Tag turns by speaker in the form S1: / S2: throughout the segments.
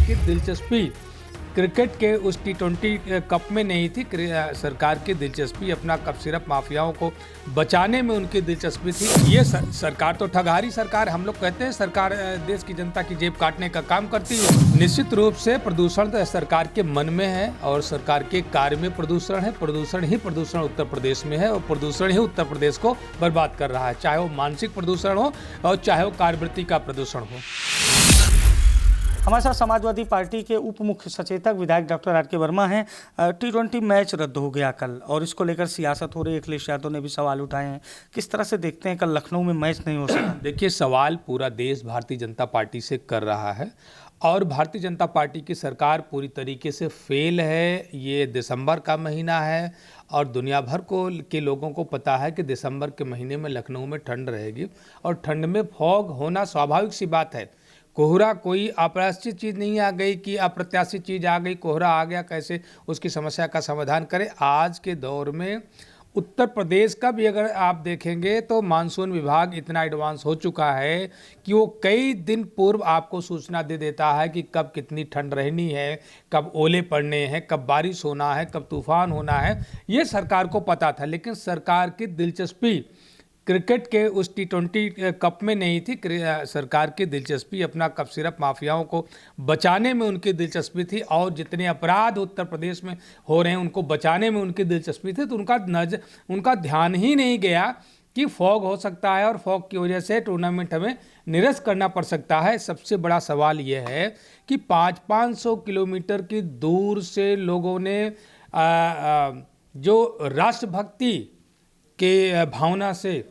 S1: की दिलचस्पी क्रिकेट के उस T20 कप में नहीं थी। सरकार की दिलचस्पी अपना कप सिरप माफियाओं को बचाने में उनकी दिलचस्पी थी। ये सरकार तो ठगहारी सरकार, हम लोग कहते हैं सरकार देश की जनता की जेब काटने का काम करती है। निश्चित रूप से प्रदूषण तो सरकार के मन में है और सरकार के कार्य में प्रदूषण है। प्रदूषण उत्तर प्रदेश में है और प्रदूषण ही उत्तर प्रदेश को बर्बाद कर रहा है, चाहे वो मानसिक प्रदूषण हो और चाहे वो कार्यवृत्ति का प्रदूषण हो।
S2: हमारे साथ समाजवादी पार्टी के उप मुख्य सचेतक विधायक डॉक्टर आर के वर्मा हैं। T20 मैच रद्द हो गया कल और इसको लेकर सियासत हो रही है। अखिलेश यादव ने भी सवाल उठाए हैं। किस तरह से देखते हैं कल लखनऊ में मैच नहीं हो सका?
S1: देखिए, सवाल पूरा देश भारतीय जनता पार्टी से कर रहा है और भारतीय जनता पार्टी की सरकार पूरी तरीके से फेल है। ये दिसंबर का महीना है और दुनिया भर के लोगों को पता है कि दिसंबर के महीने में लखनऊ में ठंड रहेगी और ठंड में फॉग होना स्वाभाविक सी बात है। कोहरा कोई अप्रत्याशित चीज़ नहीं आ गई कि अप्रत्याशित चीज़ आ गई, कोहरा आ गया, कैसे उसकी समस्या का समाधान करें। आज के दौर में उत्तर प्रदेश का भी अगर आप देखेंगे तो मानसून विभाग इतना एडवांस हो चुका है कि वो कई दिन पूर्व आपको सूचना दे देता है कि कब कितनी ठंड रहनी है, कब ओले पड़ने हैं, कब बारिश होना है, कब तूफान होना है। ये सरकार को पता था, लेकिन सरकार की दिलचस्पी क्रिकेट के उस T20 कप में नहीं थी। सरकार की दिलचस्पी अपना कप सिरप माफियाओं को बचाने में उनकी दिलचस्पी थी और जितने अपराध उत्तर प्रदेश में हो रहे हैं उनको बचाने में उनकी दिलचस्पी थी। तो उनका ध्यान ही नहीं गया कि फॉग हो सकता है और फॉग की वजह से टूर्नामेंट हमें निरस्त करना पड़ सकता है। सबसे बड़ा सवाल यह है कि 500 किलोमीटर की दूर से लोगों ने जो राष्ट्रभक्ति के भावना से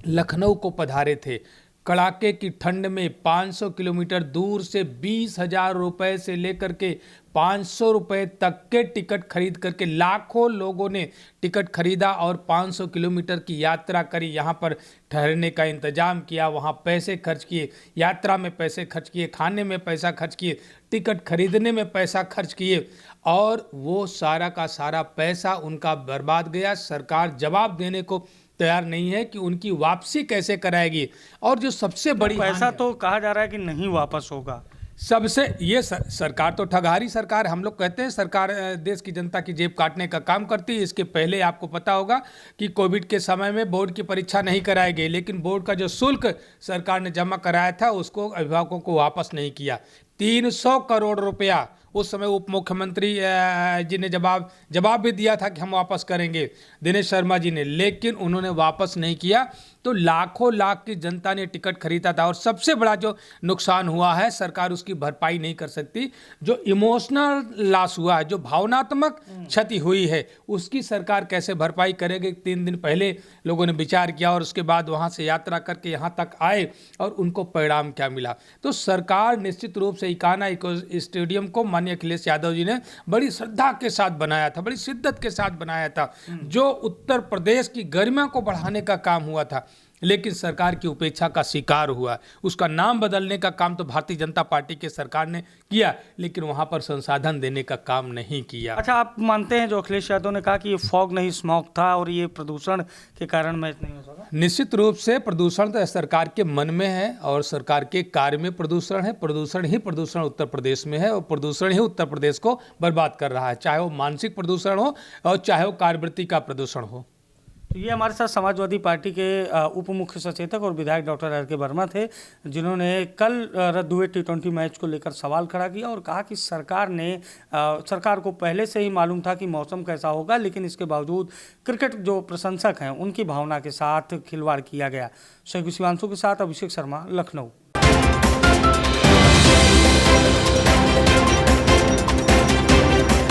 S1: लखनऊ को पधारे थे, कड़ाके की ठंड में 500 किलोमीटर दूर से 20,000 रुपये से लेकर के 500 रुपये तक के टिकट खरीद करके लाखों लोगों ने टिकट खरीदा और 500 किलोमीटर की यात्रा करी। यहाँ पर ठहरने का इंतजाम किया, वहाँ पैसे खर्च किए, यात्रा में पैसे खर्च किए, खाने में पैसा खर्च किए, टिकट खरीदने में पैसा खर्च किए और वो सारा का सारा पैसा उनका बर्बाद गया। सरकार जवाब देने को तैयार नहीं है कि उनकी वापसी कैसे कराएगी। और जो सबसे बड़ी
S2: पैसा तो कहा जा रहा है कि नहीं वापस होगा।
S1: सबसे ये सरकार तो ठगहारी सरकार, हम लोग कहते हैं सरकार देश की जनता की जेब काटने का काम करती है। इसके पहले आपको पता होगा कि कोविड के समय में बोर्ड की परीक्षा नहीं कराई गई, लेकिन बोर्ड का जो शुल्क सरकार ने जमा कराया था उसको अभिभावकों को वापस नहीं किया। 300 करोड़ रुपया उस समय उप मुख्यमंत्री जी ने जवाब भी दिया था कि हम वापस करेंगे, दिनेश शर्मा जी ने, लेकिन उन्होंने वापस नहीं किया। तो लाखों लाख की जनता ने टिकट खरीदा था और सबसे बड़ा जो नुकसान हुआ है सरकार उसकी भरपाई नहीं कर सकती। जो इमोशनल लॉस हुआ है, जो भावनात्मक क्षति हुई है, उसकी सरकार कैसे भरपाई करेगी। 3 दिन पहले लोगों ने विचार किया और उसके बाद वहाँ से यात्रा करके यहाँ तक आए और उनको परिणाम क्या मिला। तो सरकार निश्चित रूप से इकाना स्टेडियम को माननीय अखिलेश यादव जी ने बड़ी श्रद्धा के साथ बनाया था, बड़ी शिद्दत के साथ बनाया था, जो उत्तर प्रदेश की गरिमा को बढ़ाने का काम हुआ था, लेकिन सरकार की उपेक्षा का शिकार हुआ। उसका नाम बदलने का काम तो भारतीय जनता पार्टी के सरकार ने किया, लेकिन वहां पर संसाधन देने का काम नहीं किया।
S2: अच्छा, आप मानते हैं जो अखिलेश यादव ने कहा कि ये फॉग नहीं स्मॉग था और ये प्रदूषण के कारण मैच नहीं हो सका?
S1: निश्चित रूप से प्रदूषण तो सरकार के मन में है और सरकार के कार्य में प्रदूषण है। प्रदूषण उत्तर प्रदेश में है और प्रदूषण ही उत्तर प्रदेश को बर्बाद कर रहा है, चाहे वो मानसिक प्रदूषण हो और चाहे वो कार्यवृत्ति का प्रदूषण हो।
S2: तो ये हमारे साथ समाजवादी पार्टी के उप मुख्य सचेतक और विधायक डॉक्टर आर के वर्मा थे, जिन्होंने कल रद्द हुए T20 मैच को लेकर सवाल खड़ा किया और कहा कि सरकार को पहले से ही मालूम था कि मौसम कैसा होगा, लेकिन इसके बावजूद क्रिकेट जो प्रशंसक हैं उनकी भावना के साथ खिलवाड़ किया गया। सहयोगी शिवांशु के साथ अभिषेक शर्मा, लखनऊ।